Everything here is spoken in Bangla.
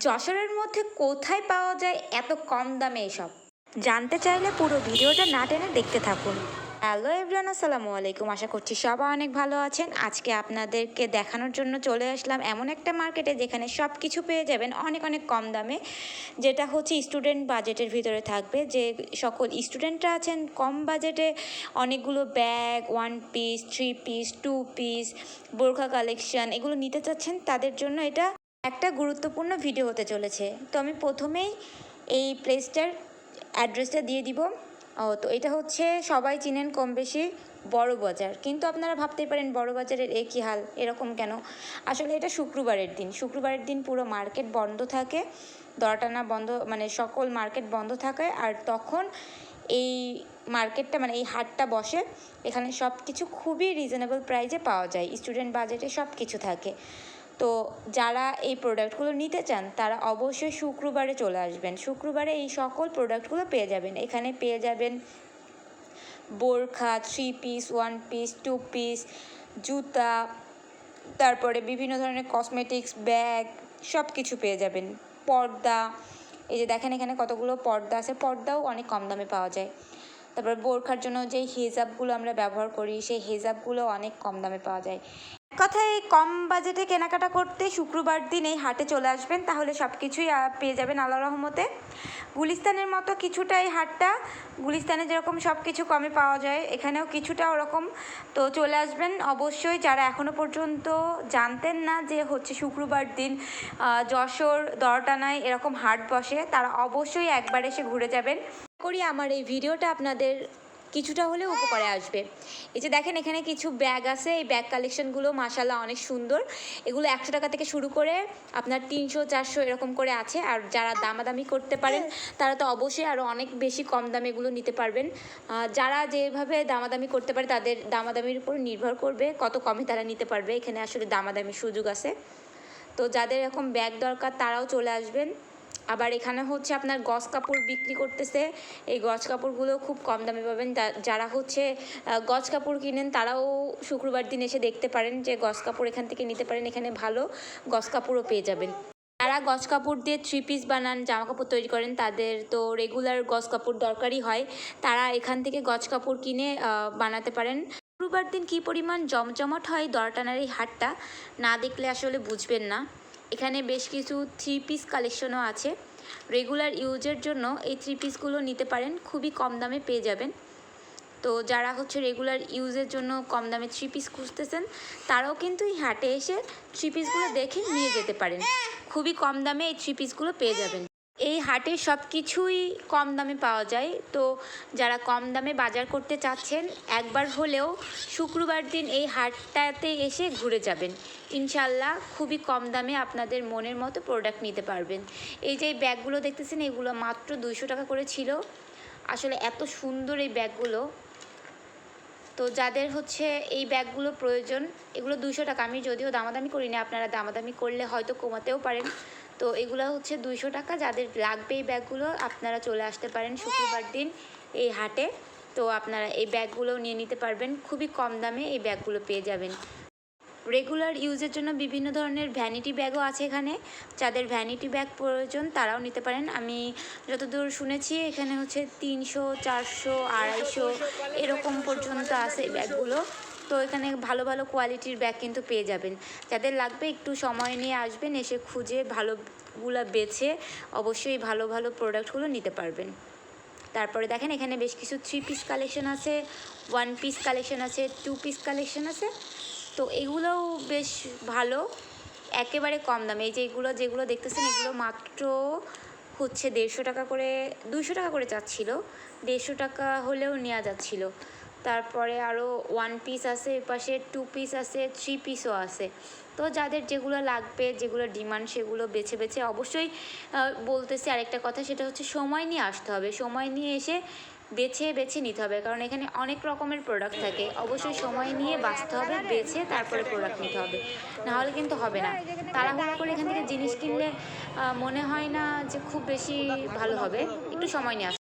যশোরের মধ্যে কোথায় পাওয়া যায় এত কম দামে এসব? জানতে চাইলে পুরো ভিডিওটা না টেনে দেখতে থাকুন। হ্যালো এভরিওয়ান, আসসালামু আলাইকুম। আশা করছি সবাই অনেক ভালো আছেন। আজকে আপনাদেরকে দেখানোর জন্য চলে আসলাম এমন একটা মার্কেটে যেখানে সব কিছু পেয়ে যাবেন অনেক অনেক কম দামে, যেটা হচ্ছে স্টুডেন্ট বাজেটের ভিতরে থাকবে। যে সকল স্টুডেন্টরা আছেন কম বাজেটে অনেকগুলো bag, one piece, three piece, two piece, বোরখা কালেকশন এগুলো নিতে চাচ্ছেন, তাদের জন্য এটা একটা গুরুত্বপূর্ণ ভিডিও হতে চলেছে। তো আমি প্রথমেই এই প্লেসটার অ্যাড্রেসটা দিয়ে দিব। তো এটা হচ্ছে সবাই চিনেন কম বেশি, বড় বাজার। কিন্তু আপনারা ভাবতেই পারেন বড় বাজারের একই হাল, এরকম কেন? আসলে এটা শুক্রবারের দিন পুরো মার্কেট বন্ধ থাকে, দরটানা বন্ধ, মানে সকল মার্কেট বন্ধ থাকে। আর তখন এই মার্কেটটা, মানে এই হাটটা বসে। এখানে সব কিছু খুবই রিজনেবল প্রাইসে পাওয়া যায়, স্টুডেন্ট বাজেটে সব কিছু থাকে। তো যারা এই প্রোডাক্টগুলো নিতে চান তারা অবশ্যই শুক্রবারে চলে আসবেন। শুক্রবারে এই সকল প্রোডাক্টগুলো পেয়ে যাবেন। এখানে পেয়ে যাবেন বোরখা, three piece, one piece, two piece, জুতা, তারপরে বিভিন্ন ধরনের কসমেটিক্স, ব্যাগ, সব কিছু পেয়ে যাবেন। পর্দা, এই যে দেখেন এখানে কতগুলো পর্দা আছে, পর্দাও অনেক কম দামে পাওয়া যায়। তারপরে বোরখার জন্য যে হেজাবগুলো আমরা ব্যবহার করি, সেই হেজাবগুলো অনেক কম দামে পাওয়া যায়। কথায় কম বাজেটে কেনাকাটা করতে শুক্রবার দিন এই হাটে চলে আসবেন, তাহলে সব কিছুই পেয়ে যাবেন আল্লাহর রহমতে। গুলিস্তানের মতো কিছুটা এই হাটটা, গুলিস্তানে যেরকম সব কিছু কমে পাওয়া যায় এখানেও কিছুটা ওরকম। তো চলে আসবেন অবশ্যই। যারা এখনও পর্যন্ত জানতেন না যে হচ্ছে শুক্রবার দিন যশোর দরটানায় এরকম হাট বসে, তারা অবশ্যই একবার এসে ঘুরে যাবেন। করি আমার এই ভিডিওটা আপনাদের কিছুটা হলেও উপকারে আসবে। এই যে দেখেন এখানে কিছু ব্যাগ আছে, এই ব্যাগ কালেকশনগুলো মাশাআল্লাহ অনেক সুন্দর। এগুলো 100 টাকা থেকে শুরু করে আপনার 300, 400 এরকম করে আছে। আর যারা দামাদামি করতে পারেন তারা তো অবশ্যই আরও অনেক বেশি কম দামে এগুলো নিতে পারবেন। যারা যেভাবে দামাদামি করতে পারে তাদের দামাদামির উপর নির্ভর করবে কত কমে তারা নিতে পারবে। এখানে আসলে দামাদামির সুযোগ আছে। তো যাদের এরকম ব্যাগ দরকার তারাও চলে আসবেন। আবার এখানে হচ্ছে আপনার গজ কাপড় বিক্রি করতেছে, এই গজ কাপড়গুলো খুব কম দামে পাবেন। যারা হচ্ছে গজ কাপড় কিনেন তারাও শুক্রবার দিন এসে দেখতে পারেন যে গজ কাপড় এখান থেকে নিতে পারেন, এখানে ভালো গজ কাপড়ও পেয়ে যাবেন। যারা গজ কাপড় দিয়ে থ্রি পিস বানান, জামা কাপড় তৈরি করেন, তাদের তো রেগুলার গজ কাপড় দরকারই হয়, তারা এখান থেকে গজ কাপড় কিনে বানাতে পারেন। শুক্রবার দিন কী পরিমাণ জমজমাট হয় দরটানার এই হাটটা, না দেখলে আসলে বুঝবেন না। এখানে বেশ কিছু থ্রি পিস কালেকশনও আছে। রেগুলার ইউজের জন্য এই থ্রি পিসগুলো নিতে পারেন, খুবই কম দামে পেয়ে যাবেন। তো যারা হচ্ছে রেগুলার ইউজের জন্য কম দামে থ্রি পিস খুঁজতেছেন তারাও কিন্তু এই হাটে এসে থ্রি পিসগুলো দেখে নিয়ে যেতে পারেন। খুবই কম দামে এই থ্রি পিসগুলো পেয়ে যাবেন। এই হাটে সব কিছুই কম দামে পাওয়া যায়। তো যারা কম দামে বাজার করতে চাচ্ছেন একবার হলেও শুক্রবার দিন এই হাটটাতে এসে ঘুরে যাবেন। ইনশাল্লাহ খুবই কম দামে আপনাদের মনের মতো প্রোডাক্ট নিতে পারবেন। এই যে ব্যাগগুলো দেখতেছেন এগুলো মাত্র 200 টাকা করে ছিল। আসলে এত সুন্দর এই ব্যাগগুলো। তো যাদের হচ্ছে এই ব্যাগগুলো প্রয়োজন, এগুলো 200 টাকা। আমি যদিও দামাদামি করি না, আপনারা দামাদামি করলে হয়তো কমাতেও পারেন। তো এগুলো হচ্ছে 200 টাকা। যাদের লাগবে এই ব্যাগগুলো আপনারা চলে আসতে পারেন শুক্রবার দিন এই হাটে। তো আপনারা এই ব্যাগগুলোও নিয়ে নিতে পারবেন, খুবই কম দামে এই ব্যাগগুলো পেয়ে যাবেন। রেগুলার ইউজের জন্য বিভিন্ন ধরনের ভ্যানিটি ব্যাগও আছে এখানে। যাদের ভ্যানিটি ব্যাগ প্রয়োজন তারাও নিতে পারেন। আমি যতদূর শুনেছি এখানে হচ্ছে 300, 400, 250 এরকম পর্যন্ত আছে এই ব্যাগগুলো। তো এখানে ভালো ভালো কোয়ালিটির ব্যাগ কিন্তু পেয়ে যাবেন। যাদের লাগবে একটু সময় নিয়ে আসবেন, এসে খুঁজে ভালোগুলো বেছে অবশ্যই ভালো ভালো প্রোডাক্টগুলো নিতে পারবেন। তারপরে দেখেন এখানে বেশ কিছু থ্রি পিস কালেকশন আছে, ওয়ান পিস কালেকশন আছে, টু পিস কালেকশন আছে। তো এগুলোও বেশ ভালো, একেবারে কম দামে। এই যে যেগুলো দেখতেছেন এগুলো মাত্র হচ্ছে 150 টাকা করে, 200 টাকা করে চাচ্ছিল, 150 টাকা হলেও নেওয়া যাচ্ছিল। তারপরে আরও ওয়ান পিস আছে, এপাশে টু পিস আছে, থ্রি পিসও আছে। তো যাদের যেগুলো লাগবে, যেগুলো ডিমান্ড, সেগুলো বেছে বেছে অবশ্যই বলতেছি আরেকটা কথা, সেটা হচ্ছে সময় নিয়ে আসতে হবে। সময় নিয়ে এসে বেছে বেছে নিতে হবে, কারণ এখানে অনেক রকমের প্রোডাক্ট থাকে। অবশ্যই সময় নিয়ে বাছতে হবে, বেছে তারপরে প্রোডাক্ট নিতে হবে, নাহলে কিন্তু হবে না। তাড়াহুড়ো করে এখান থেকে জিনিস কিনলে মনে হয় না যে খুব বেশি ভালো হবে। একটু সময় নিয়ে